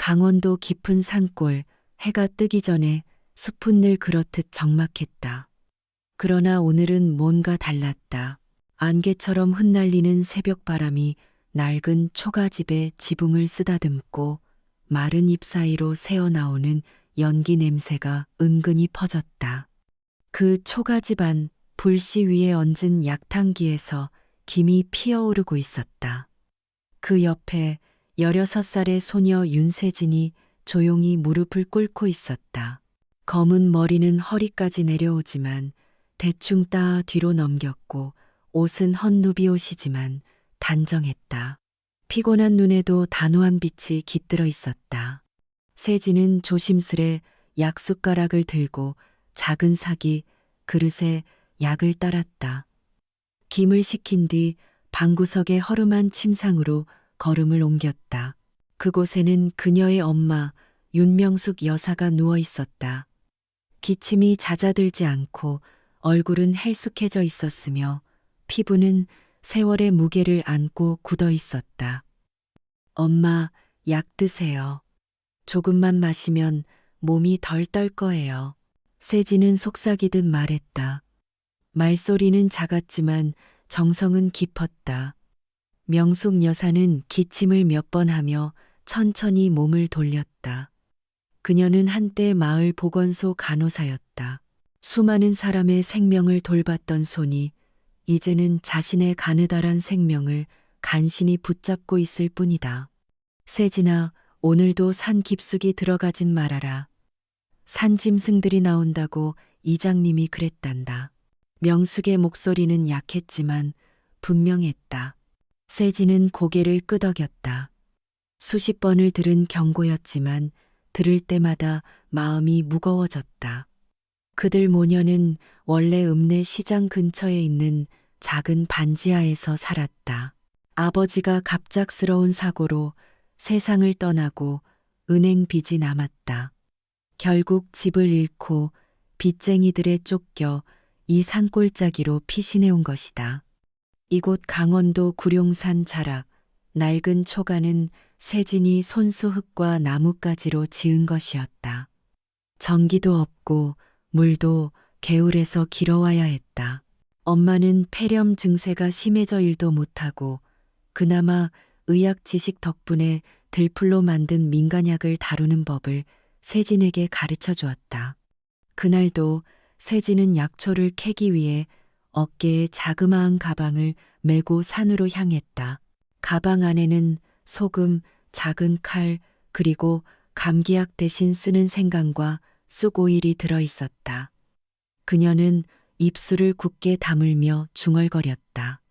강원도 깊은 산골, 해가 뜨기 전에 숲은 늘 그렇듯 적막했다. 그러나 오늘은 뭔가 달랐다. 안개처럼 흩날리는 새벽바람이 낡은 초가집에 지붕을 쓰다듬고 마른 잎 사이로 새어나오는 연기 냄새가 은근히 퍼졌다. 그 초가집 안 불씨 위에 얹은 약탕기에서 김이 피어오르고 있었다. 그 옆에 16살의 소녀 윤세진이 조용히 무릎을 꿇고 있었다. 검은 머리는 허리까지 내려오지만 대충 따 뒤로 넘겼고 옷은 헛누비옷이지만 단정했다. 피곤한 눈에도 단호한 빛이 깃들어 있었다. 세진은 조심스레 약숟가락을 들고 작은 사기 그릇에 약을 따랐다. 김을 식힌 뒤 방구석의 허름한 침상으로 걸음을 옮겼다. 그곳에는 그녀의 엄마 윤명숙 여사가 누워 있었다. 기침이 잦아들지 않고 얼굴은 헬쑥해져 있었으며 피부는 세월의 무게를 안고 굳어 있었다. 엄마, 약 드세요. 조금만 마시면 몸이 덜 떨 거예요. 세진은 속삭이듯 말했다. 말소리는 작았지만 정성은 깊었다. 명숙 여사는 기침을 몇 번 하며 천천히 몸을 돌렸다. 그녀는 한때 마을 보건소 간호사였다. 수많은 사람의 생명을 돌봤던 손이 이제는 자신의 가느다란 생명을 간신히 붙잡고 있을 뿐이다. 세진아, 오늘도 산 깊숙이 들어가진 말아라. 산짐승들이 나온다고 이장님이 그랬단다. 명숙의 목소리는 약했지만 분명했다. 세진은 고개를 끄덕였다. 수십 번을 들은 경고였지만 들을 때마다 마음이 무거워졌다. 그들 모녀는 원래 읍내 시장 근처에 있는 작은 반지하에서 살았다. 아버지가 갑작스러운 사고로 세상을 떠나고 은행 빚이 남았다. 결국 집을 잃고 빚쟁이들에 쫓겨 이 산골짜기로 피신해온 것이다. 이곳 강원도 구룡산 자락, 낡은 초가는 세진이 손수흙과 나뭇가지로 지은 것이었다. 전기도 없고 물도 개울에서 길어와야 했다. 엄마는 폐렴 증세가 심해져 일도 못하고 그나마 의학 지식 덕분에 들풀로 만든 민간약을 다루는 법을 세진에게 가르쳐 주었다. 그날도 세진은 약초를 캐기 위해 어깨에 자그마한 가방을 메고 산으로 향했다. 가방 안에는 소금, 작은 칼, 그리고 감기약 대신 쓰는 생강과 쑥오일이 들어 있었다. 그녀는 입술을 굳게 다물며 중얼거렸다.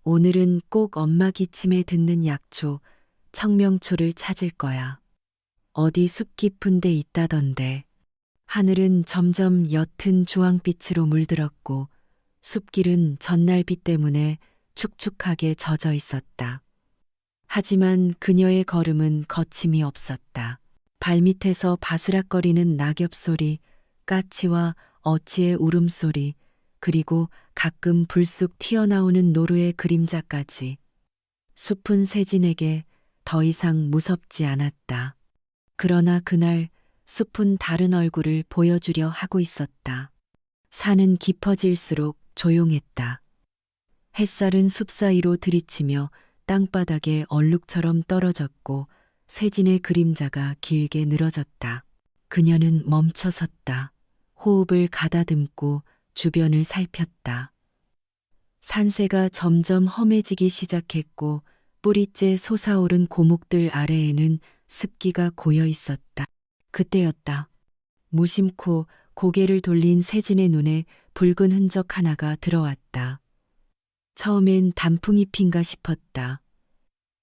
오늘은 꼭 엄마 기침에 듣는 약초, 청명초를 찾을 거야. 어디 숲 깊은 데 있다던데. 하늘은 점점 옅은 주황빛으로 물들었고 숲길은 전날 비 때문에 축축하게 젖어 있었다. 하지만 그녀의 걸음은 거침이 없었다. 발밑에서 바스락거리는 낙엽 소리, 까치와 어치의 울음소리, 그리고 가끔 불쑥 튀어나오는 노루의 그림자까지. 숲은 세진에게 더 이상 무섭지 않았다. 그러나 그날 숲은 다른 얼굴을 보여주려 하고 있었다. 산은 깊어질수록 조용했다. 햇살은 숲 사이로 들이치며 땅바닥에 얼룩처럼 떨어졌고 세진의 그림자가 길게 늘어졌다. 그녀는 멈춰섰다. 호흡을 가다듬고 주변을 살폈다. 산새가 점점 험해지기 시작했고 뿌리째 솟아오른 고목들 아래에는 습기가 고여 있었다. 그때였다. 무심코 고개를 돌린 세진의 눈에 붉은 흔적 하나가 들어왔다. 처음엔 단풍잎인가 싶었다.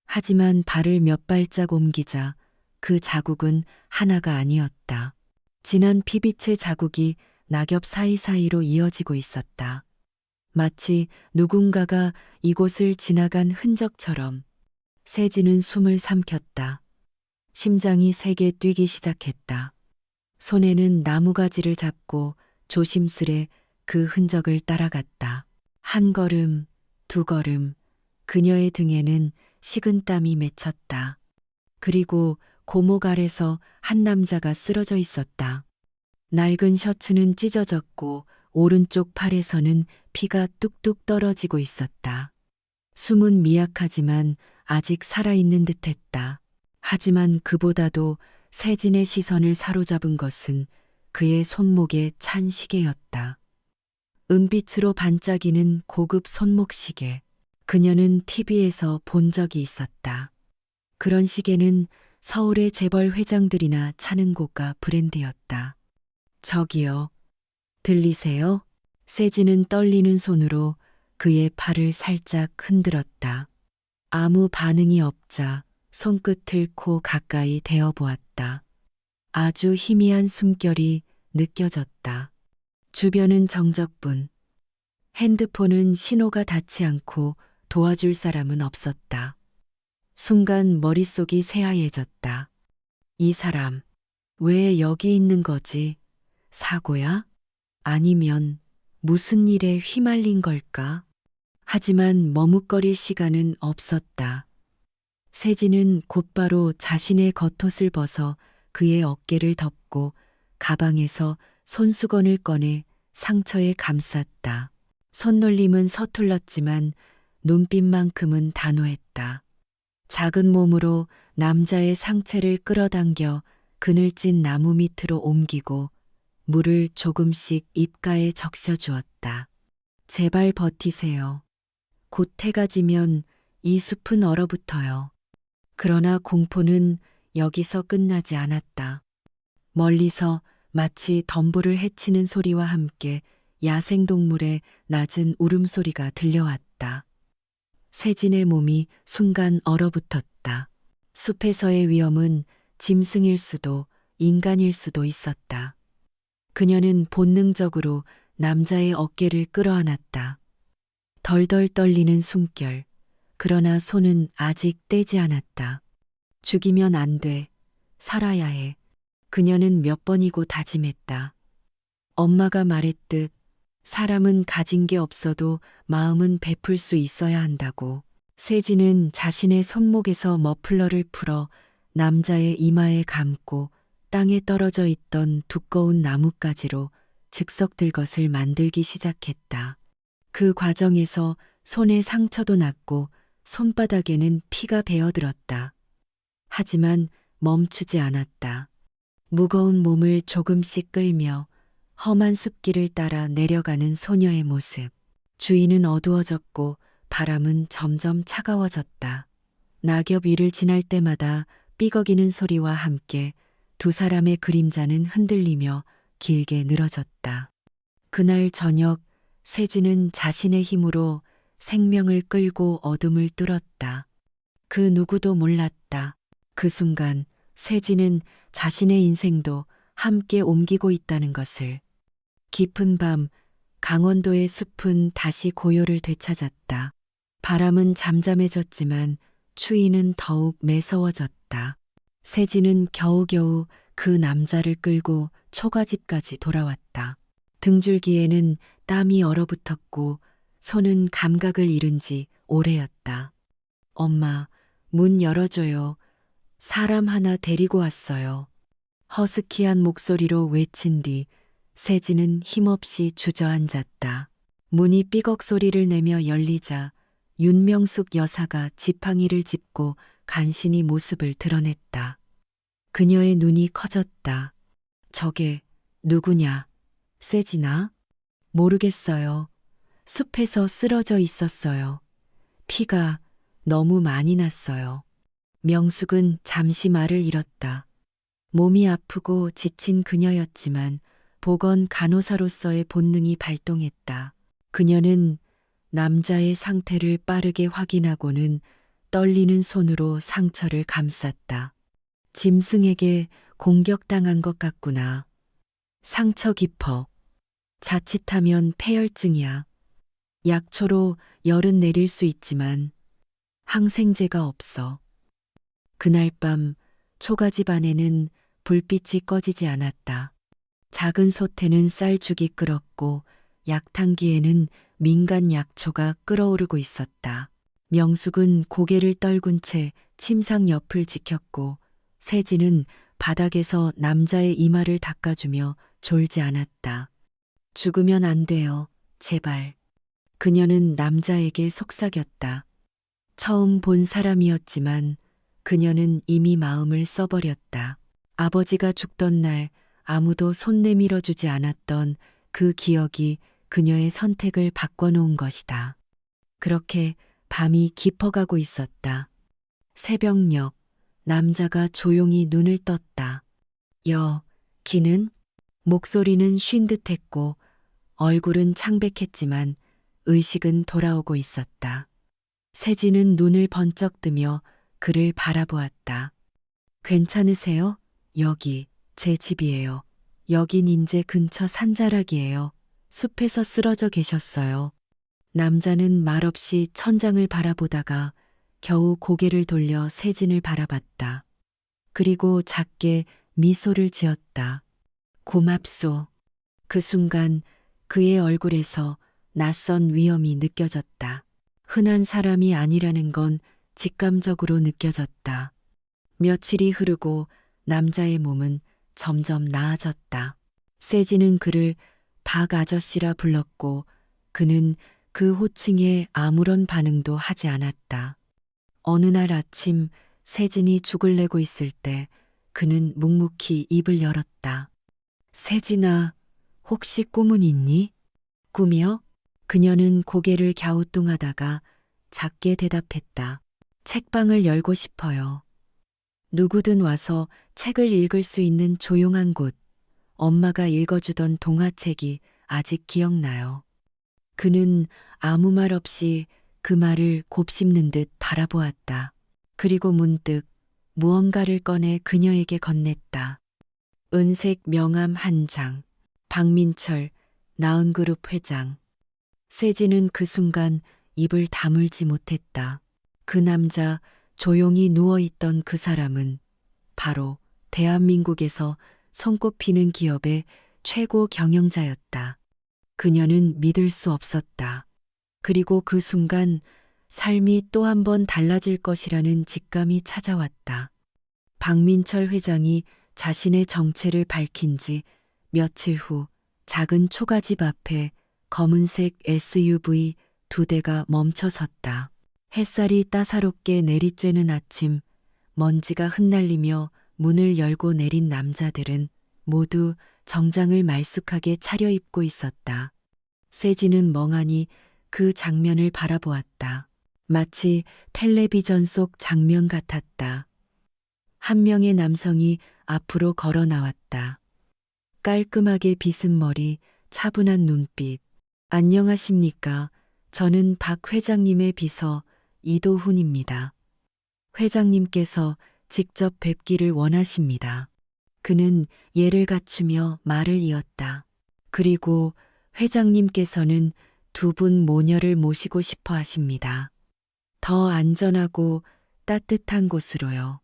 하지만 발을 몇 발짝 옮기자 그 자국은 하나가 아니었다. 진한 피빛의 자국이 낙엽 사이사이로 이어지고 있었다. 마치 누군가가 이곳을 지나간 흔적처럼. 세진은 숨을 삼켰다. 심장이 세게 뛰기 시작했다. 손에는 나무가지를 잡고 조심스레 그 흔적을 따라갔다. 한 걸음, 두 걸음, 그녀의 등에는 식은땀이 맺혔다. 그리고 고목 아래서 한 남자가 쓰러져 있었다. 낡은 셔츠는 찢어졌고 오른쪽 팔에서는 피가 뚝뚝 떨어지고 있었다. 숨은 미약하지만 아직 살아있는 듯했다. 하지만 그보다도 세진의 시선을 사로잡은 것은 그의 손목에 찬 시계였다. 은빛으로 반짝이는 고급 손목시계. 그녀는 TV에서 본 적이 있었다. 그런 시계는 서울의 재벌 회장들이나 차는 고가 브랜드였다. 저기요. 들리세요? 세진은 떨리는 손으로 그의 팔을 살짝 흔들었다. 아무 반응이 없자 손끝을 코 가까이 대어 보았다. 아주 희미한 숨결이 느껴졌다. 주변은 정적뿐. 핸드폰은 신호가 닿지 않고 도와줄 사람은 없었다. 순간 머릿속이 새하얘졌다. 이 사람, 왜 여기 있는 거지? 사고야? 아니면 무슨 일에 휘말린 걸까? 하지만 머뭇거릴 시간은 없었다. 세진은 곧바로 자신의 겉옷을 벗어 그의 어깨를 덮고 가방에서 손수건을 꺼내 상처에 감쌌다. 손놀림은 서툴렀지만 눈빛만큼은 단호했다. 작은 몸으로 남자의 상체를 끌어당겨 그늘진 나무 밑으로 옮기고 물을 조금씩 입가에 적셔 주었다. 제발 버티세요. 곧 해가 지면 이 숲은 얼어붙어요. 그러나 공포는 여기서 끝나지 않았다. 멀리서 마치 덤불을 헤치는 소리와 함께 야생동물의 낮은 울음소리가 들려왔다. 세진의 몸이 순간 얼어붙었다. 숲에서의 위험은 짐승일 수도 인간일 수도 있었다. 그녀는 본능적으로 남자의 어깨를 끌어안았다. 덜덜 떨리는 숨결. 그러나 손은 아직 떼지 않았다. 죽이면 안 돼. 살아야 해. 그녀는 몇 번이고 다짐했다. 엄마가 말했듯 사람은 가진 게 없어도 마음은 베풀 수 있어야 한다고. 세진은 자신의 손목에서 머플러를 풀어 남자의 이마에 감고 땅에 떨어져 있던 두꺼운 나뭇가지로 즉석들 것을 만들기 시작했다. 그 과정에서 손에 상처도 났고 손바닥에는 피가 배어들었다. 하지만 멈추지 않았다. 무거운 몸을 조금씩 끌며 험한 숲길을 따라 내려가는 소녀의 모습. 주위는 어두워졌고 바람은 점점 차가워졌다. 낙엽 위를 지날 때마다 삐걱이는 소리와 함께 두 사람의 그림자는 흔들리며 길게 늘어졌다. 그날 저녁 세진은 자신의 힘으로 생명을 끌고 어둠을 뚫었다. 그 누구도 몰랐다. 그 순간 세진은 자신의 인생도 함께 옮기고 있다는 것을. 깊은 밤 강원도의 숲은 다시 고요를 되찾았다. 바람은 잠잠해졌지만 추위는 더욱 매서워졌다. 세진은 겨우겨우 그 남자를 끌고 초가집까지 돌아왔다. 등줄기에는 땀이 얼어붙었고 손은 감각을 잃은 지 오래였다. 엄마, 문 열어줘요. 사람 하나 데리고 왔어요. 허스키한 목소리로 외친 뒤 세진은 힘없이 주저앉았다. 문이 삐걱 소리를 내며 열리자 윤명숙 여사가 지팡이를 짚고 간신히 모습을 드러냈다. 그녀의 눈이 커졌다. 저게 누구냐? 세진아? 모르겠어요. 숲에서 쓰러져 있었어요. 피가 너무 많이 났어요. 명숙은 잠시 말을 잃었다. 몸이 아프고 지친 그녀였지만 보건 간호사로서의 본능이 발동했다. 그녀는 남자의 상태를 빠르게 확인하고는 떨리는 손으로 상처를 감쌌다. 짐승에게 공격당한 것 같구나. 상처 깊어. 자칫하면 폐혈증이야. 약초로 열은 내릴 수 있지만 항생제가 없어. 그날 밤 초가집 안에는 불빛이 꺼지지 않았다. 작은 솥에는 쌀죽이 끓었고 약탕기에는 민간 약초가 끓어오르고 있었다. 명숙은 고개를 떨군 채 침상 옆을 지켰고 세진은 바닥에서 남자의 이마를 닦아주며 졸지 않았다. 죽으면 안 돼요. 제발. 그녀는 남자에게 속삭였다. 처음 본 사람이었지만 그녀는 이미 마음을 써버렸다. 아버지가 죽던 날 아무도 손 내밀어 주지 않았던 그 기억이 그녀의 선택을 바꿔놓은 것이다. 그렇게 밤이 깊어가고 있었다. 새벽녘, 남자가 조용히 눈을 떴다. 기는? 목소리는 쉰 듯했고 얼굴은 창백했지만 의식은 돌아오고 있었다. 세진은 눈을 번쩍 뜨며 그를 바라보았다. 괜찮으세요? 여기 제 집이에요. 여긴 인제 근처 산자락이에요. 숲에서 쓰러져 계셨어요. 남자는 말없이 천장을 바라보다가 겨우 고개를 돌려 세진을 바라봤다. 그리고 작게 미소를 지었다. 고맙소. 그 순간 그의 얼굴에서 낯선 위험이 느껴졌다. 흔한 사람이 아니라는 건 직감적으로 느껴졌다. 며칠이 흐르고 남자의 몸은 점점 나아졌다. 세진은 그를 박 아저씨라 불렀고 그는 그 호칭에 아무런 반응도 하지 않았다. 어느 날 아침 세진이 죽을 내고 있을 때 그는 묵묵히 입을 열었다. 세진아, 혹시 꿈은 있니? 꿈이요? 그녀는 고개를 갸우뚱하다가 작게 대답했다. 책방을 열고 싶어요. 누구든 와서 책을 읽을 수 있는 조용한 곳. 엄마가 읽어주던 동화책이 아직 기억나요. 그는 아무 말 없이 그 말을 곱씹는 듯 바라보았다. 그리고 문득 무언가를 꺼내 그녀에게 건넸다. 은색 명함 한 장. 박민철, 나은그룹 회장. 세진은 그 순간 입을 다물지 못했다. 그 남자, 조용히 누워있던 그 사람은 바로 대한민국에서 손꼽히는 기업의 최고 경영자였다. 그녀는 믿을 수 없었다. 그리고 그 순간 삶이 또 한 번 달라질 것이라는 직감이 찾아왔다. 박민철 회장이 자신의 정체를 밝힌 지 며칠 후 작은 초가집 앞에 검은색 SUV 2대가 멈춰 섰다. 햇살이 따사롭게 내리쬐는 아침, 먼지가 흩날리며 문을 열고 내린 남자들은 모두 정장을 말쑥하게 차려입고 있었다. 세진은 멍하니 그 장면을 바라보았다. 마치 텔레비전 속 장면 같았다. 한 명의 남성이 앞으로 걸어 나왔다. 깔끔하게 빗은 머리, 차분한 눈빛. 안녕하십니까. 저는 박 회장님의 비서 이도훈입니다. 회장님께서 직접 뵙기를 원하십니다. 그는 예를 갖추며 말을 이었다. 그리고 회장님께서는 두 분 모녀를 모시고 싶어 하십니다. 더 안전하고 따뜻한 곳으로요.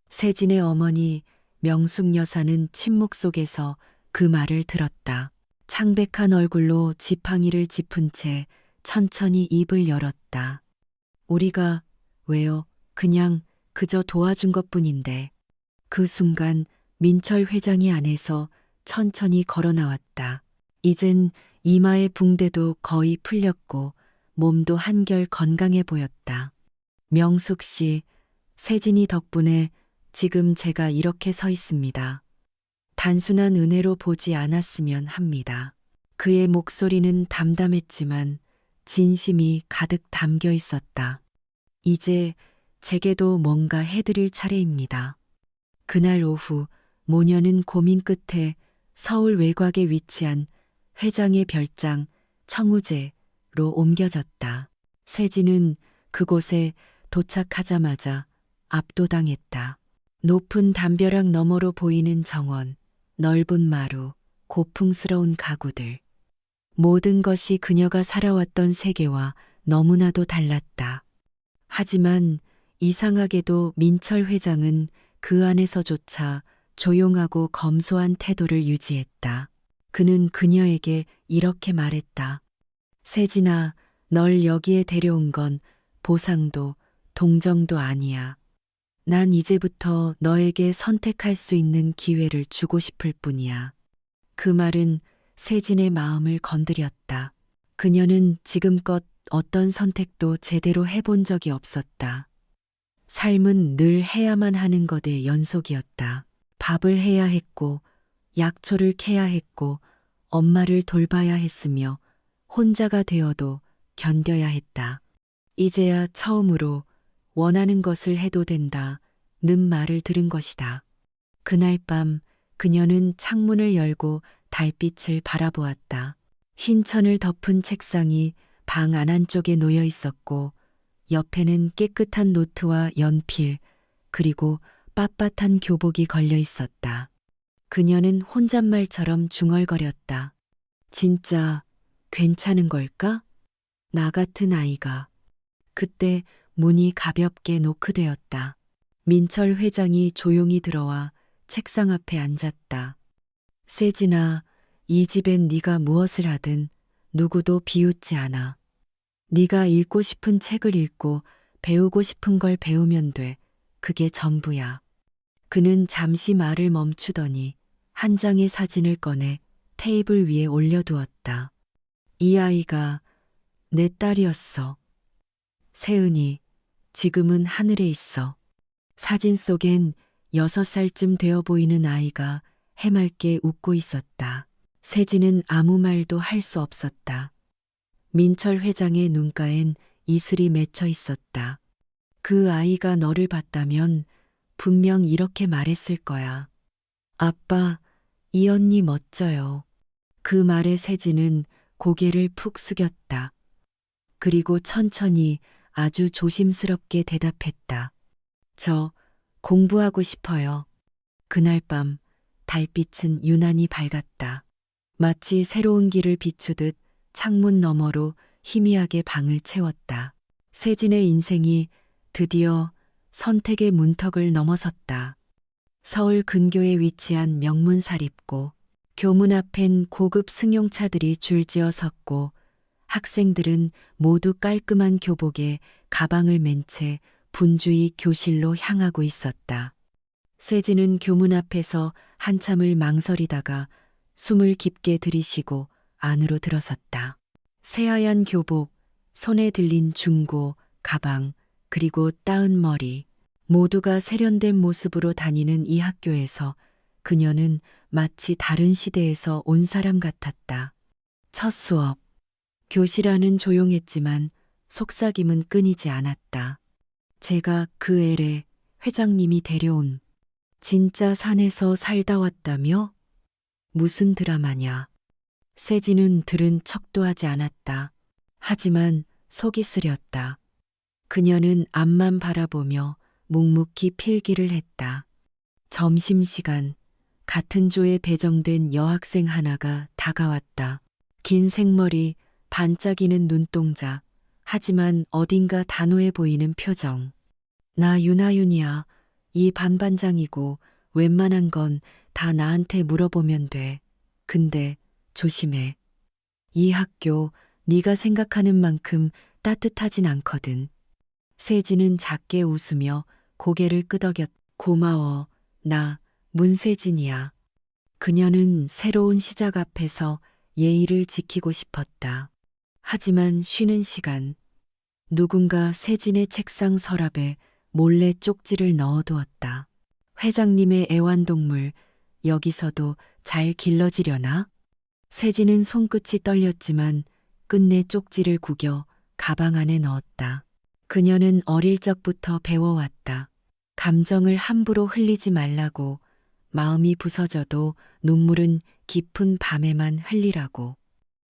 세진의 어머니 명숙 여사는 침묵 속에서 그 말을 들었다. 창백한 얼굴로 지팡이를 짚은 채 천천히 입을 열었다. 우리가 왜요? 그냥 그저 도와준 것뿐인데. 그 순간 민철 회장이 안에서 천천히 걸어 나왔다. 이젠 이마의 붕대도 거의 풀렸고 몸도 한결 건강해 보였다. 명숙 씨, 세진이 덕분에 지금 제가 이렇게 서 있습니다. 단순한 은혜로 보지 않았으면 합니다. 그의 목소리는 담담했지만 진심이 가득 담겨 있었다. 이제 제게도 뭔가 해드릴 차례입니다. 그날 오후 모녀는 고민 끝에 서울 외곽에 위치한 회장의 별장 청우제로 옮겨졌다. 세진은 그곳에 도착하자마자 압도당했다. 높은 담벼락 너머로 보이는 정원, 넓은 마루, 고풍스러운 가구들. 모든 것이 그녀가 살아왔던 세계와 너무나도 달랐다. 하지만 이상하게도 민철 회장은 그 안에서조차 조용하고 검소한 태도를 유지했다. 그는 그녀에게 이렇게 말했다. 세진아, 널 여기에 데려온 건 보상도 동정도 아니야. 난 이제부터 너에게 선택할 수 있는 기회를 주고 싶을 뿐이야. 그 말은 세진의 마음을 건드렸다. 그녀는 지금껏 어떤 선택도 제대로 해본 적이 없었다. 삶은 늘 해야만 하는 것의 연속이었다. 밥을 해야 했고, 약초를 캐야 했고, 엄마를 돌봐야 했으며, 혼자가 되어도 견뎌야 했다. 이제야 처음으로 원하는 것을 해도 된다는 말을 들은 것이다. 그날 밤 그녀는 창문을 열고 달빛을 바라보았다. 흰 천을 덮은 책상이 방 안쪽에 놓여 있었고 옆에는 깨끗한 노트와 연필 그리고 빳빳한 교복이 걸려 있었다. 그녀는 혼잣말처럼 중얼거렸다. 진짜 괜찮은 걸까? 나 같은 아이가. 그때 문이 가볍게 노크되었다. 민철 회장이 조용히 들어와 책상 앞에 앉았다. 세진아, 이 집엔 네가 무엇을 하든 누구도 비웃지 않아. 네가 읽고 싶은 책을 읽고 배우고 싶은 걸 배우면 돼. 그게 전부야. 그는 잠시 말을 멈추더니 한 장의 사진을 꺼내 테이블 위에 올려두었다. 이 아이가 내 딸이었어. 세은이, 지금은 하늘에 있어. 사진 속엔 6살쯤 되어 보이는 아이가 해맑게 웃고 있었다. 세진은 아무 말도 할 수 없었다. 민철 회장의 눈가엔 이슬이 맺혀 있었다. 그 아이가 너를 봤다면 분명 이렇게 말했을 거야. 아빠, 이 언니 멋져요. 그 말에 세진은 고개를 푹 숙였다. 그리고 천천히 아주 조심스럽게 대답했다. 저 공부하고 싶어요. 그날 밤 달빛은 유난히 밝았다. 마치 새로운 길을 비추듯 창문 너머로 희미하게 방을 채웠다. 세진의 인생이 드디어 선택의 문턱을 넘어섰다. 서울 근교에 위치한 명문사립고, 교문 앞엔 고급 승용차들이 줄지어 섰고 학생들은 모두 깔끔한 교복에 가방을 맨 채 분주히 교실로 향하고 있었다. 세진은 교문 앞에서 한참을 망설이다가 숨을 깊게 들이쉬고 안으로 들어섰다. 새하얀 교복, 손에 들린 중고, 가방, 그리고 따은 머리, 모두가 세련된 모습으로 다니는 이 학교에서 그녀는 마치 다른 시대에서 온 사람 같았다. 첫 수업. 교실 안은 조용했지만 속삭임은 끊이지 않았다. 제가 그 애래 회장님이 데려온 진짜 산에서 살다 왔다며? 무슨 드라마냐. 세진은 들은 척도 하지 않았다. 하지만 속이 쓰렸다. 그녀는 앞만 바라보며 묵묵히 필기를 했다. 점심시간, 같은 조에 배정된 여학생 하나가 다가왔다. 긴 생머리, 반짝이는 눈동자, 하지만 어딘가 단호해 보이는 표정. 나 윤하윤이야. 이 반반장이고 웬만한 건 다 나한테 물어보면 돼. 근데 조심해. 이 학교 네가 생각하는 만큼 따뜻하진 않거든. 세진은 작게 웃으며 고개를 끄덕였. 고마워. 나 문세진이야. 그녀는 새로운 시작 앞에서 예의를 지키고 싶었다. 하지만 쉬는 시간, 누군가 세진의 책상 서랍에 몰래 쪽지를 넣어두었다. 회장님의 애완동물, 여기서도 잘 길러지려나? 세진은 손끝이 떨렸지만 끝내 쪽지를 구겨 가방 안에 넣었다. 그녀는 어릴 적부터 배워왔다. 감정을 함부로 흘리지 말라고, 마음이 부서져도 눈물은 깊은 밤에만 흘리라고.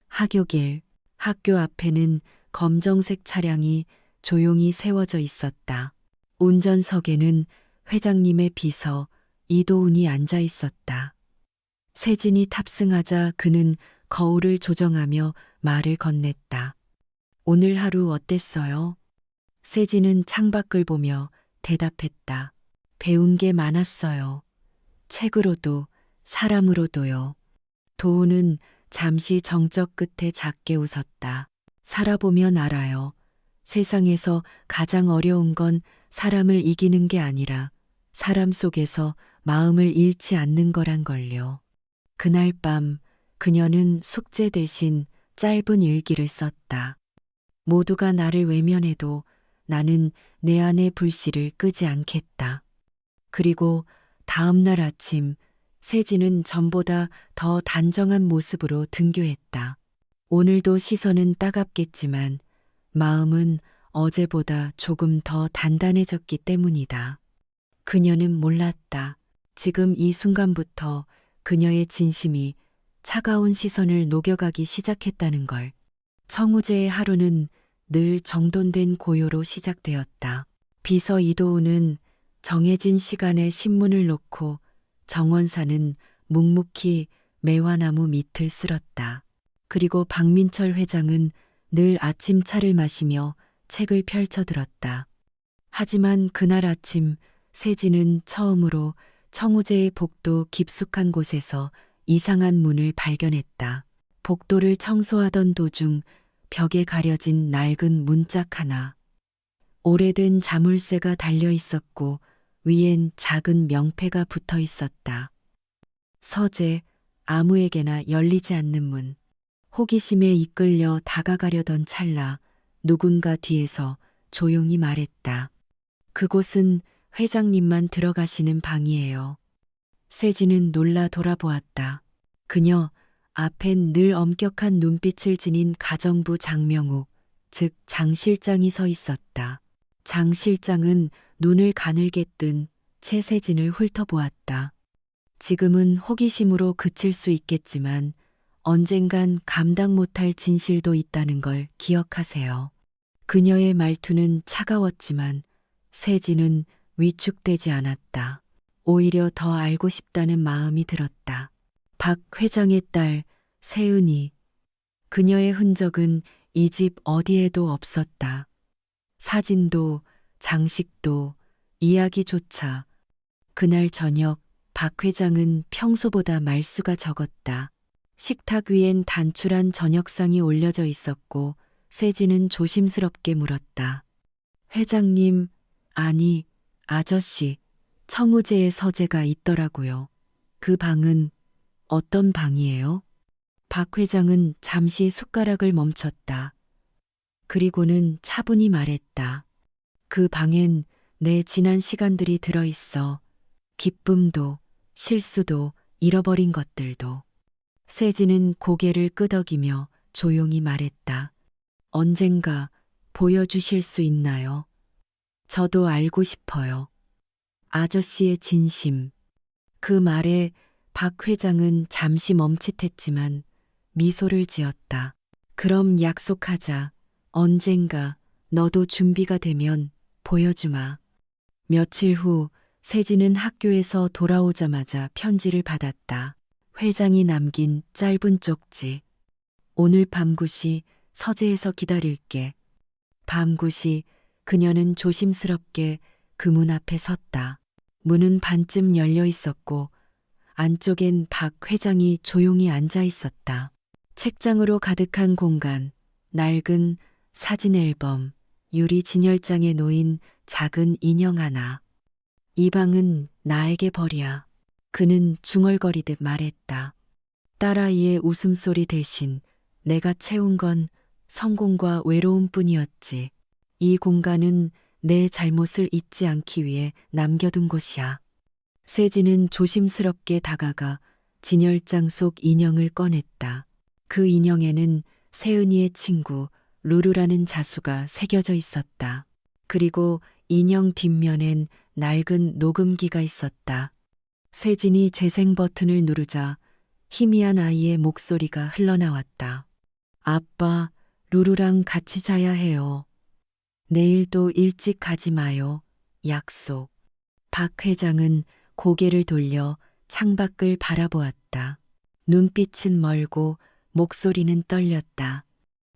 하교길, 학교 앞에는 검정색 차량이 조용히 세워져 있었다. 운전석에는 회장님의 비서 이도훈이 앉아 있었다. 세진이 탑승하자 그는 거울을 조정하며 말을 건넸다. 오늘 하루 어땠어요? 세진은 창밖을 보며 대답했다. 배운 게 많았어요. 책으로도 사람으로도요. 도훈은 잠시 정적 끝에 작게 웃었다. 살아보면 알아요. 세상에서 가장 어려운 건 사람을 이기는 게 아니라 사람 속에서 마음을 잃지 않는 거란 걸요. 그날 밤 그녀는 숙제 대신 짧은 일기를 썼다. 모두가 나를 외면해도 나는 내 안의 불씨를 끄지 않겠다. 그리고 다음 날 아침 세진은 전보다 더 단정한 모습으로 등교했다. 오늘도 시선은 따갑겠지만 마음은 어제보다 조금 더 단단해졌기 때문이다. 그녀는 몰랐다. 지금 이 순간부터 그녀의 진심이 차가운 시선을 녹여가기 시작했다는 걸. 청우재의 하루는 늘 정돈된 고요로 시작되었다. 비서 이도우는 정해진 시간에 신문을 놓고 정원사는 묵묵히 매화나무 밑을 쓸었다. 그리고 박민철 회장은 늘 아침차를 마시며 책을 펼쳐들었다. 하지만 그날 아침 세진은 처음으로 청우재의 복도 깊숙한 곳에서 이상한 문을 발견했다. 복도를 청소하던 도중 벽에 가려진 낡은 문짝 하나. 오래된 자물쇠가 달려 있었고 위엔 작은 명패가 붙어 있었다. 서재, 아무에게나 열리지 않는 문. 호기심에 이끌려 다가가려던 찰나 누군가 뒤에서 조용히 말했다. 그곳은 회장님만 들어가시는 방이에요. 세진은 놀라 돌아보았다. 그녀 앞엔 늘 엄격한 눈빛을 지닌 가정부 장명욱, 즉 장 실장이 서 있었다. 장 실장은 눈을 가늘게 뜬 최세진을 훑어보았다. 지금은 호기심으로 그칠 수 있겠지만 언젠간 감당 못할 진실도 있다는 걸 기억하세요. 그녀의 말투는 차가웠지만 세진은 위축되지 않았다. 오히려 더 알고 싶다는 마음이 들었다. 박 회장의 딸 세은이. 그녀의 흔적은 이 집 어디에도 없었다. 사진도 장식도 이야기조차. 그날 저녁 박 회장은 평소보다 말수가 적었다. 식탁 위엔 단출한 저녁상이 올려져 있었고 세진은 조심스럽게 물었다. 회장님, 아니, 아저씨, 청우재의 서재가 있더라고요. 그 방은 어떤 방이에요? 박 회장은 잠시 숟가락을 멈췄다. 그리고는 차분히 말했다. 그 방엔 내 지난 시간들이 들어있어. 기쁨도, 실수도, 잃어버린 것들도. 세진은 고개를 끄덕이며 조용히 말했다. 언젠가 보여주실 수 있나요? 저도 알고 싶어요. 아저씨의 진심. 그 말에 박 회장은 잠시 멈칫했지만 미소를 지었다. 그럼 약속하자. 언젠가 너도 준비가 되면 보여주마. 며칠 후 세진은 학교에서 돌아오자마자 편지를 받았다. 회장이 남긴 짧은 쪽지. 오늘 밤 9시 서재에서 기다릴게. 밤 9시 그녀는 조심스럽게 그 문 앞에 섰다. 문은 반쯤 열려 있었고 안쪽엔 박 회장이 조용히 앉아 있었다. 책장으로 가득한 공간, 낡은 사진 앨범, 유리 진열장에 놓인 작은 인형 하나. 이 방은 나에게 버려. 그는 중얼거리듯 말했다. 딸아이의 웃음소리 대신 내가 채운 건 성공과 외로움뿐이었지. 이 공간은 내 잘못을 잊지 않기 위해 남겨둔 곳이야. 세진은 조심스럽게 다가가 진열장 속 인형을 꺼냈다. 그 인형에는 세은이의 친구 루루라는 자수가 새겨져 있었다. 그리고 인형 뒷면엔 낡은 녹음기가 있었다. 세진이 재생 버튼을 누르자 희미한 아이의 목소리가 흘러나왔다. 아빠, 루루랑 같이 자야 해요. 내일도 일찍 가지 마요. 약속. 박 회장은 고개를 돌려 창밖을 바라보았다. 눈빛은 멀고 목소리는 떨렸다.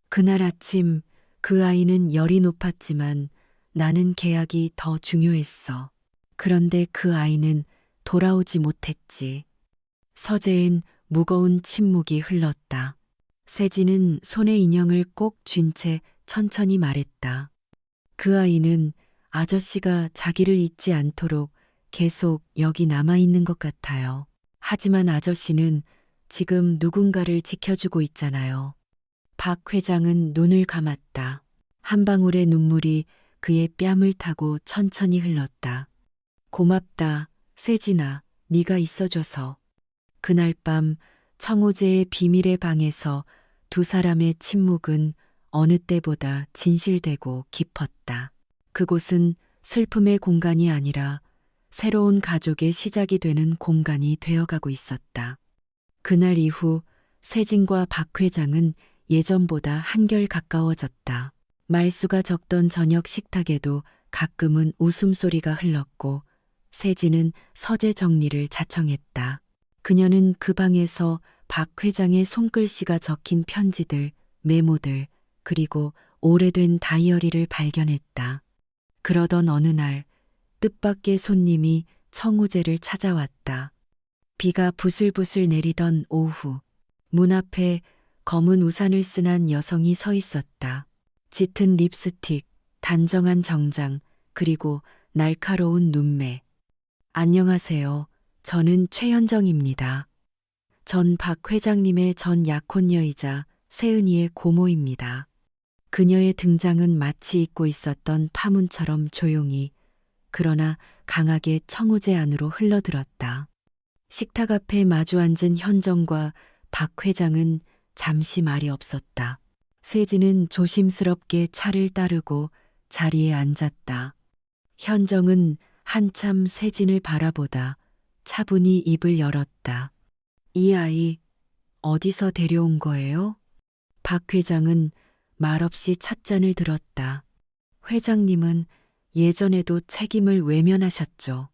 그날 아침 그 아이는 열이 높았지만 나는 계약이 더 중요했어. 그런데 그 아이는 돌아오지 못했지. 서재엔 무거운 침묵이 흘렀다. 세진은 손에 인형을 꼭 쥔 채 천천히 말했다. 그 아이는 아저씨가 자기를 잊지 않도록 계속 여기 남아있는 것 같아요. 하지만 아저씨는 지금 누군가를 지켜주고 있잖아요. 박 회장은 눈을 감았다. 한 방울의 눈물이 그의 뺨을 타고 천천히 흘렀다. 고맙다, 세진아, 네가 있어줘서. 그날 밤 청호제의 비밀의 방에서 두 사람의 침묵은 어느 때보다 진실되고 깊었다. 그곳은 슬픔의 공간이 아니라 새로운 가족의 시작이 되는 공간이 되어가고 있었다. 그날 이후 세진과 박 회장은 예전보다 한결 가까워졌다. 말수가 적던 저녁 식탁에도 가끔은 웃음소리가 흘렀고 세진은 서재 정리를 자청했다. 그녀는 그 방에서 박 회장의 손글씨가 적힌 편지들, 메모들, 그리고 오래된 다이어리를 발견했다. 그러던 어느 날 뜻밖의 손님이 청우제를 찾아왔다. 비가 부슬부슬 내리던 오후, 문 앞에 검은 우산을 쓴 한 여성이 서 있었다. 짙은 립스틱, 단정한 정장, 그리고 날카로운 눈매. 안녕하세요. 저는 최현정입니다. 전 박 회장님의 전 약혼녀이자 세은이의 고모입니다. 그녀의 등장은 마치 잊고 있었던 파문처럼 조용히, 그러나 강하게 청우제 안으로 흘러들었다. 식탁 앞에 마주 앉은 현정과 박 회장은 잠시 말이 없었다. 세진은 조심스럽게 차를 따르고 자리에 앉았다. 현정은 한참 세진을 바라보다 차분히 입을 열었다. 이 아이 어디서 데려온 거예요? 박 회장은 말없이 찻잔을 들었다. 회장님은 예전에도 책임을 외면하셨죠.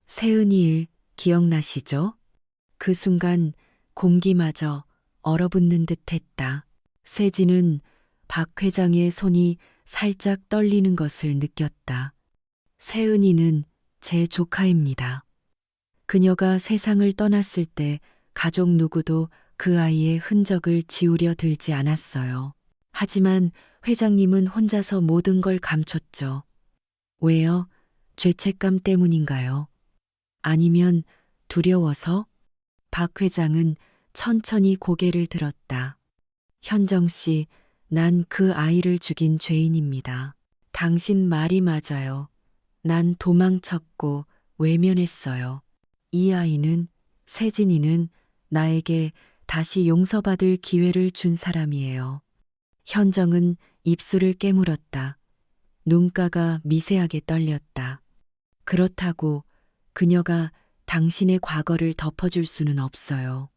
세은이 일 기억나시죠? 그 순간 공기마저 얼어붙는 듯 했다. 세진은 박 회장의 손이 살짝 떨리는 것을 느꼈다. 세은이는 제 조카입니다. 그녀가 세상을 떠났을 때 가족 누구도 그 아이의 흔적을 지우려 들지 않았어요. 하지만 회장님은 혼자서 모든 걸 감췄죠. 왜요? 죄책감 때문인가요? 아니면 두려워서? 박 회장은 천천히 고개를 들었다. 현정 씨, 난 그 아이를 죽인 죄인입니다. 당신 말이 맞아요. 난 도망쳤고 외면했어요. 이 아이는, 세진이는 나에게 다시 용서받을 기회를 준 사람이에요. 현정은 입술을 깨물었다. 눈가가 미세하게 떨렸다. 그렇다고 그녀가 당신의 과거를 덮어줄 수는 없어요.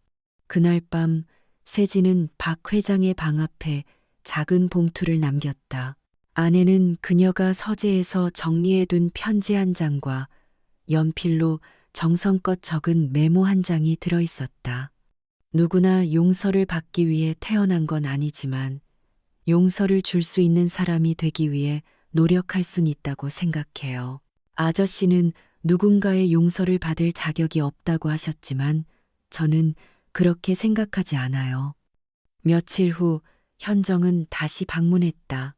그날 밤 세진은 박 회장의 방 앞에 작은 봉투를 남겼다. 안에는 그녀가 서재에서 정리해둔 편지 한 장과 연필로 정성껏 적은 메모 한 장이 들어 있었다. 누구나 용서를 받기 위해 태어난 건 아니지만 용서를 줄 수 있는 사람이 되기 위해 노력할 순 있다고 생각해요. 아저씨는 누군가의 용서를 받을 자격이 없다고 하셨지만 저는 그렇게 생각하지 않아요. 며칠 후 현정은 다시 방문했다.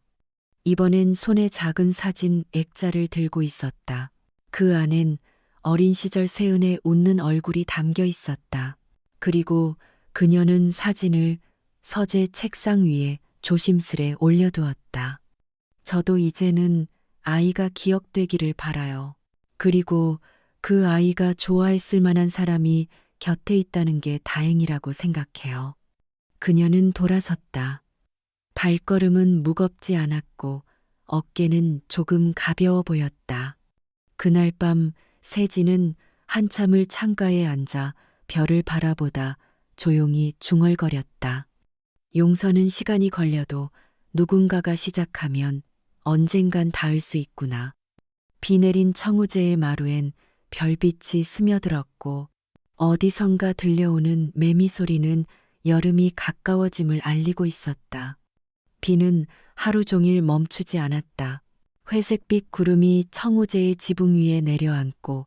이번엔 손에 작은 사진 액자를 들고 있었다. 그 안엔 어린 시절 세은의 웃는 얼굴이 담겨 있었다. 그리고 그녀는 사진을 서재 책상 위에 조심스레 올려두었다. 저도 이제는 아이가 기억되기를 바라요. 그리고 그 아이가 좋아했을 만한 사람이 곁에 있다는 게 다행이라고 생각해요. 그녀는 돌아섰다. 발걸음은 무겁지 않았고 어깨는 조금 가벼워 보였다. 그날 밤 세진은 한참을 창가에 앉아 별을 바라보다 조용히 중얼거렸다. 용서는 시간이 걸려도 누군가가 시작하면 언젠간 닿을 수 있구나. 비 내린 청우제의 마루엔 별빛이 스며들었고 어디선가 들려오는 매미 소리는 여름이 가까워짐을 알리고 있었다. 비는 하루 종일 멈추지 않았다. 회색빛 구름이 청우제의 지붕 위에 내려앉고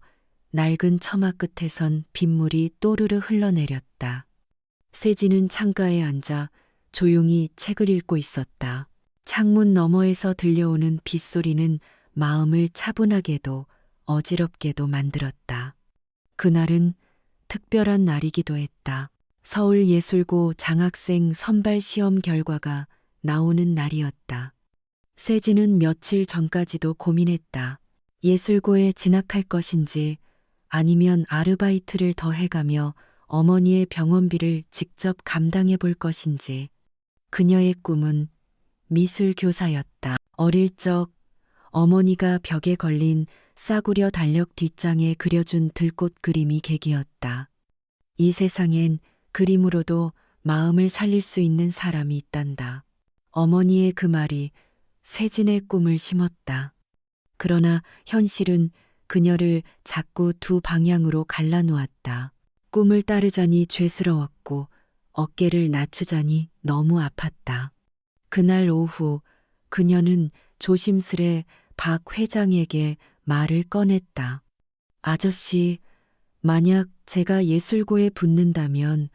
낡은 처마 끝에선 빗물이 또르르 흘러내렸다. 세진은 창가에 앉아 조용히 책을 읽고 있었다. 창문 너머에서 들려오는 빗소리는 마음을 차분하게도 어지럽게도 만들었다. 그날은 특별한 날이기도 했다. 서울예술고 장학생 선발 시험 결과가 나오는 날이었다. 세진은 며칠 전까지도 고민했다. 예술고에 진학할 것인지 아니면 아르바이트를 더 해가며 어머니의 병원비를 직접 감당해 볼 것인지. 그녀의 꿈은 미술 교사였다. 어릴 적 어머니가 벽에 걸린 싸구려 달력 뒷장에 그려준 들꽃 그림이 계기였다. 이 세상엔 그림으로도 마음을 살릴 수 있는 사람이 있단다. 어머니의 그 말이 세진의 꿈을 심었다. 그러나 현실은 그녀를 자꾸 두 방향으로 갈라놓았다. 꿈을 따르자니 죄스러웠고 어깨를 낮추자니 너무 아팠다. 그날 오후 그녀는 조심스레 박 회장에게 말을 꺼냈다. 아저씨, 만약 제가 예술고에 붙는다면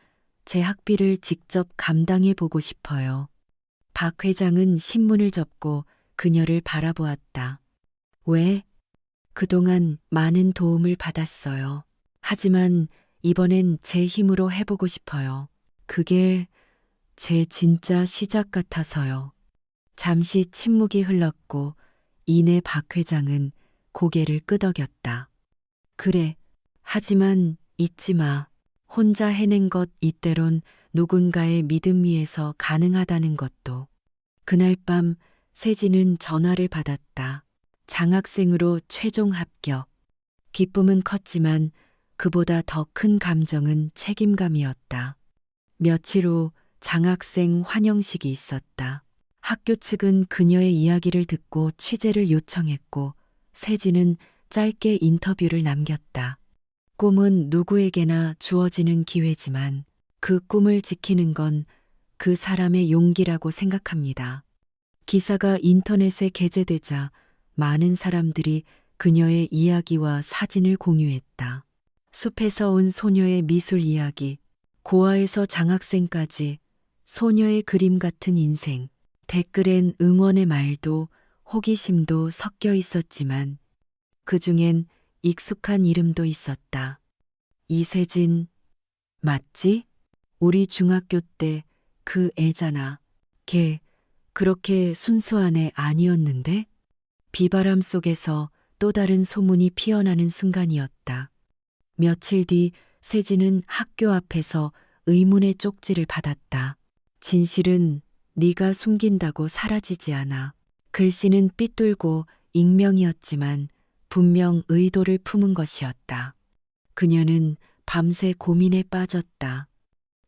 제 학비를 직접 감당해 보고 싶어요. 박 회장은 신문을 접고 그녀를 바라보았다. 왜? 그동안 많은 도움을 받았어요. 하지만 이번엔 제 힘으로 해보고 싶어요. 그게 제 진짜 시작 같아서요. 잠시 침묵이 흘렀고 이내 박 회장은 고개를 끄덕였다. 그래. 하지만 잊지 마. 혼자 해낸 것 이때론 누군가의 믿음 위에서 가능하다는 것도. 그날 밤 세진은 전화를 받았다. 장학생으로 최종 합격. 기쁨은 컸지만 그보다 더 큰 감정은 책임감이었다. 며칠 후 장학생 환영식이 있었다. 학교 측은 그녀의 이야기를 듣고 취재를 요청했고 세진은 짧게 인터뷰를 남겼다. 꿈은 누구에게나 주어지는 기회지만 그 꿈을 지키는 건 그 사람의 용기라고 생각합니다. 기사가 인터넷에 게재되자 많은 사람들이 그녀의 이야기와 사진을 공유했다. 숲에서 온 소녀의 미술 이야기, 고아에서 장학생까지 소녀의 그림 같은 인생. 댓글엔 응원의 말도 호기심도 섞여 있었지만 그 중엔 익숙한 이름도 있었다. 이세진, 맞지? 우리 중학교 때 그 애잖아. 걔 그렇게 순수한 애 아니었는데? 비바람 속에서 또 다른 소문이 피어나는 순간이었다. 며칠 뒤 세진은 학교 앞에서 의문의 쪽지를 받았다. 진실은 네가 숨긴다고 사라지지 않아. 글씨는 삐뚤고 익명이었지만 분명 의도를 품은 것이었다. 그녀는 밤새 고민에 빠졌다.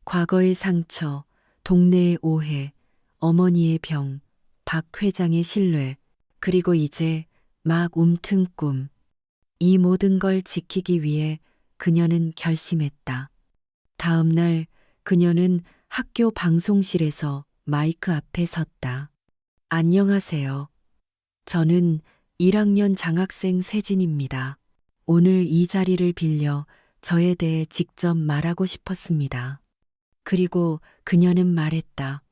과거의 상처, 동네의 오해, 어머니의 병, 박 회장의 신뢰, 그리고 이제 막 움튼 꿈. 이 모든 걸 지키기 위해 그녀는 결심했다. 다음 날 그녀는 학교 방송실에서 마이크 앞에 섰다. 안녕하세요. 저는 1학년 장학생 세진입니다. 오늘 이 자리를 빌려 저에 대해 직접 말하고 싶었습니다. 그리고 그녀는 말했다.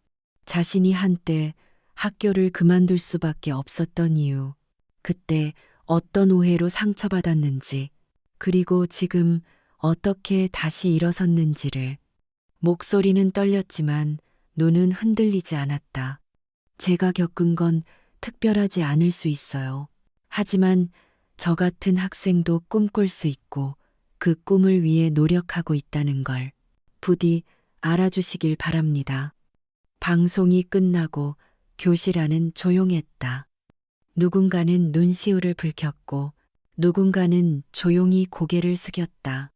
자신이 한때 학교를 그만둘 수밖에 없었던 이유, 그때 어떤 오해로 상처받았는지, 그리고 지금 어떻게 다시 일어섰는지를. 목소리는 떨렸지만 눈은 흔들리지 않았다. 제가 겪은 건 특별하지 않을 수 있어요. 하지만 저 같은 학생도 꿈꿀 수 있고 그 꿈을 위해 노력하고 있다는 걸 부디 알아주시길 바랍니다. 방송이 끝나고 교실 안은 조용했다. 누군가는 눈시울을 붉혔고 누군가는 조용히 고개를 숙였다.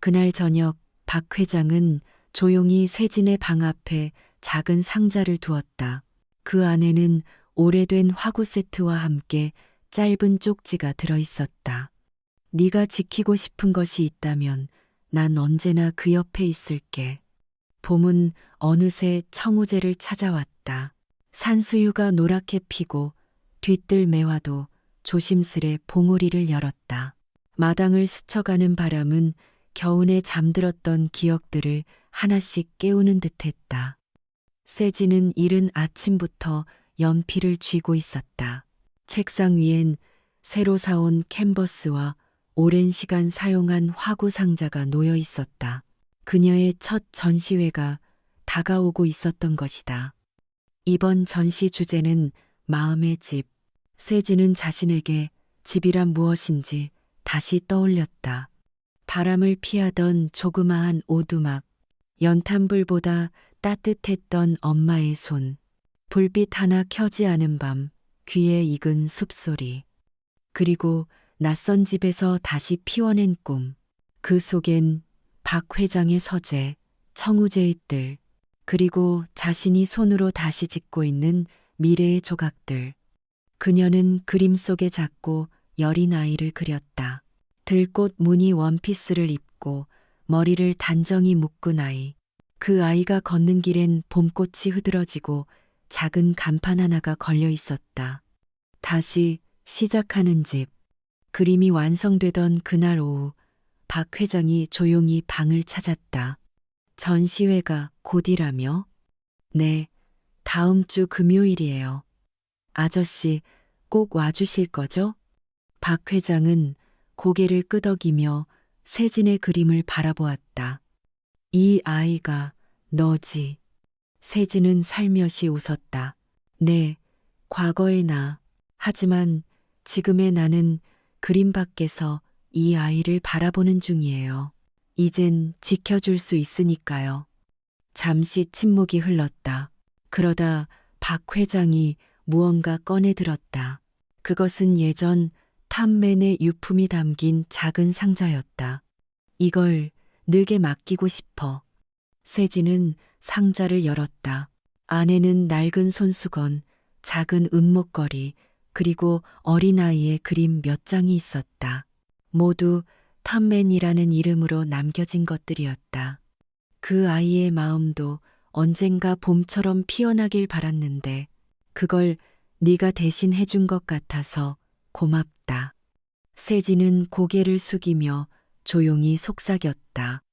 그날 저녁 박 회장은 조용히 세진의 방 앞에 작은 상자를 두었다. 그 안에는 오래된 화구 세트와 함께 짧은 쪽지가 들어있었다. 네가 지키고 싶은 것이 있다면 난 언제나 그 옆에 있을게. 봄은 어느새 청우제를 찾아왔다. 산수유가 노랗게 피고 뒤뜰 매화도 조심스레 봉우리를 열었다. 마당을 스쳐가는 바람은 겨우내 잠들었던 기억들을 하나씩 깨우는 듯했다. 세진은 이른 아침부터 연필을 쥐고 있었다. 책상 위엔 새로 사온 캔버스와 오랜 시간 사용한 화구 상자가 놓여 있었다. 그녀의 첫 전시회가 다가오고 있었던 것이다. 이번 전시 주제는 마음의 집. 세진은 자신에게 집이란 무엇인지 다시 떠올렸다. 바람을 피하던 조그마한 오두막, 연탄불보다 따뜻했던 엄마의 손, 불빛 하나 켜지 않은 밤, 귀에 익은 숲소리, 그리고 낯선 집에서 다시 피워낸 꿈. 그 속엔 박 회장의 서재, 청우제의 뜰, 그리고 자신이 손으로 다시 짓고 있는 미래의 조각들. 그녀는 그림 속에 작고 여린 아이를 그렸다. 들꽃 무늬 원피스를 입고 머리를 단정히 묶은 아이. 그 아이가 걷는 길엔 봄꽃이 흐드러지고 작은 간판 하나가 걸려 있었다. 다시 시작하는 집. 그림이 완성되던 그날 오후, 박 회장이 조용히 방을 찾았다. 전시회가 곧이라며? 네, 다음 주 금요일이에요. 아저씨 꼭 와주실 거죠? 박 회장은 고개를 끄덕이며 세진의 그림을 바라보았다. 이 아이가 너지. 세진은 살며시 웃었다. 네, 과거의 나. 하지만 지금의 나는 그림 밖에서 이 아이를 바라보는 중이에요. 이젠 지켜줄 수 있으니까요. 잠시 침묵이 흘렀다. 그러다 박 회장이 무언가 꺼내 들었다. 그것은 예전 탐맨의 유품이 담긴 작은 상자였다. 이걸 늑에 맡기고 싶어. 세진은 상자를 열었다. 안에는 낡은 손수건, 작은 은목걸이, 그리고 어린아이의 그림 몇 장이 있었다. 모두 탐맨이라는 이름으로 남겨진 것들이었다. 그 아이의 마음도 언젠가 봄처럼 피어나길 바랐는데 그걸 네가 대신 해준 것 같아서 고맙다. 세진은 고개를 숙이며 조용히 속삭였다.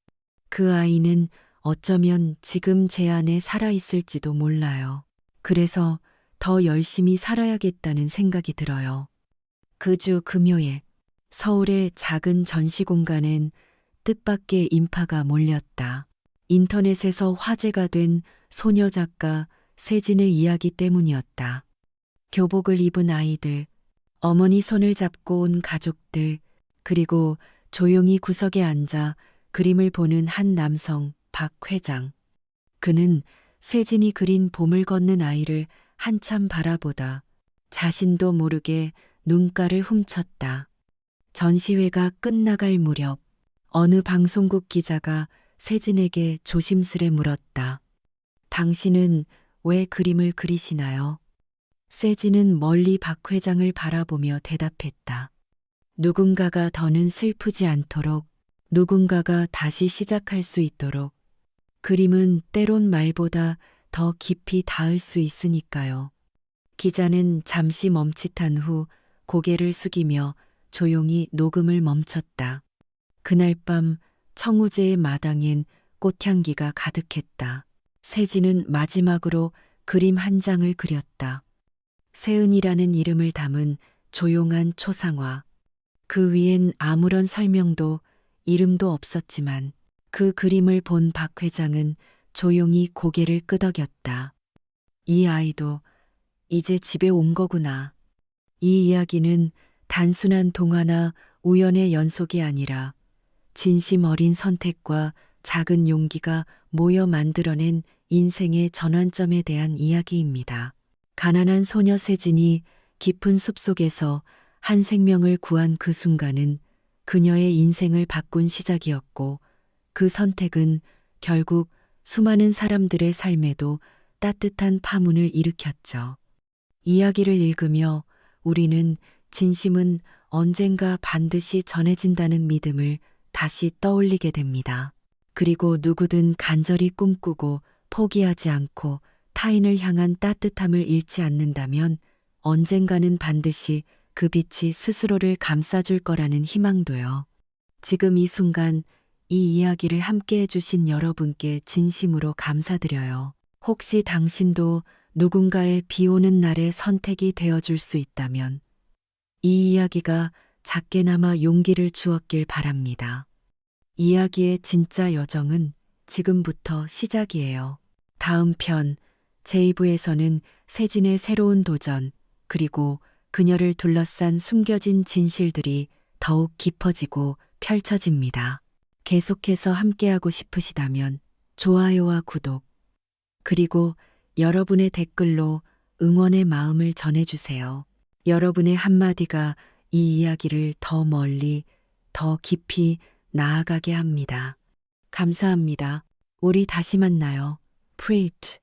그 아이는 어쩌면 지금 제 안에 살아있을지도 몰라요. 그래서 더 열심히 살아야겠다는 생각이 들어요. 그 주 금요일, 서울의 작은 전시 공간엔 뜻밖의 인파가 몰렸다. 인터넷에서 화제가 된 소녀 작가 세진의 이야기 때문이었다. 교복을 입은 아이들, 어머니 손을 잡고 온 가족들, 그리고 조용히 구석에 앉아 그림을 보는 한 남성, 박 회장. 그는 세진이 그린 봄을 걷는 아이를 한참 바라보다 자신도 모르게 눈가를 훔쳤다. 전시회가 끝나갈 무렵 어느 방송국 기자가 세진에게 조심스레 물었다. 당신은 왜 그림을 그리시나요? 세진은 멀리 박 회장을 바라보며 대답했다. 누군가가 더는 슬프지 않도록, 누군가가 다시 시작할 수 있도록. 그림은 때론 말보다 더 깊이 닿을 수 있으니까요. 기자는 잠시 멈칫한 후 고개를 숙이며 조용히 녹음을 멈췄다. 그날 밤 청우제의 마당엔 꽃향기가 가득했다. 세진은 마지막으로 그림 한 장을 그렸다. 세은이라는 이름을 담은 조용한 초상화. 그 위엔 아무런 설명도 이름도 없었지만 그 그림을 본 박 회장은 조용히 고개를 끄덕였다. 이 아이도 이제 집에 온 거구나. 이 이야기는 단순한 동화나 우연의 연속이 아니라 진심 어린 선택과 작은 용기가 모여 만들어낸 인생의 전환점에 대한 이야기입니다. 가난한 소녀 세진이 깊은 숲속에서 한 생명을 구한 그 순간은 그녀의 인생을 바꾼 시작이었고 그 선택은 결국 수많은 사람들의 삶에도 따뜻한 파문을 일으켰죠. 이야기를 읽으며 우리는 진심은 언젠가 반드시 전해진다는 믿음을 다시 떠올리게 됩니다. 그리고 누구든 간절히 꿈꾸고 포기하지 않고 타인을 향한 따뜻함을 잃지 않는다면 언젠가는 반드시 그 빛이 스스로를 감싸줄 거라는 희망도요. 지금 이 순간 이 이야기를 함께 해주신 여러분께 진심으로 감사드려요. 혹시 당신도 누군가의 비 오는 날의 선택이 되어줄 수 있다면 이 이야기가 작게나마 용기를 주었길 바랍니다. 이야기의 진짜 여정은 지금부터 시작이에요. 다음 편 제2부에서는 세진의 새로운 도전, 그리고 그녀를 둘러싼 숨겨진 진실들이 더욱 깊어지고 펼쳐집니다. 계속해서 함께하고 싶으시다면 좋아요와 구독, 그리고 여러분의 댓글로 응원의 마음을 전해주세요. 여러분의 한마디가 이 이야기를 더 멀리, 더 깊이 나아가게 합니다. 감사합니다. 우리 다시 만나요. 프리트.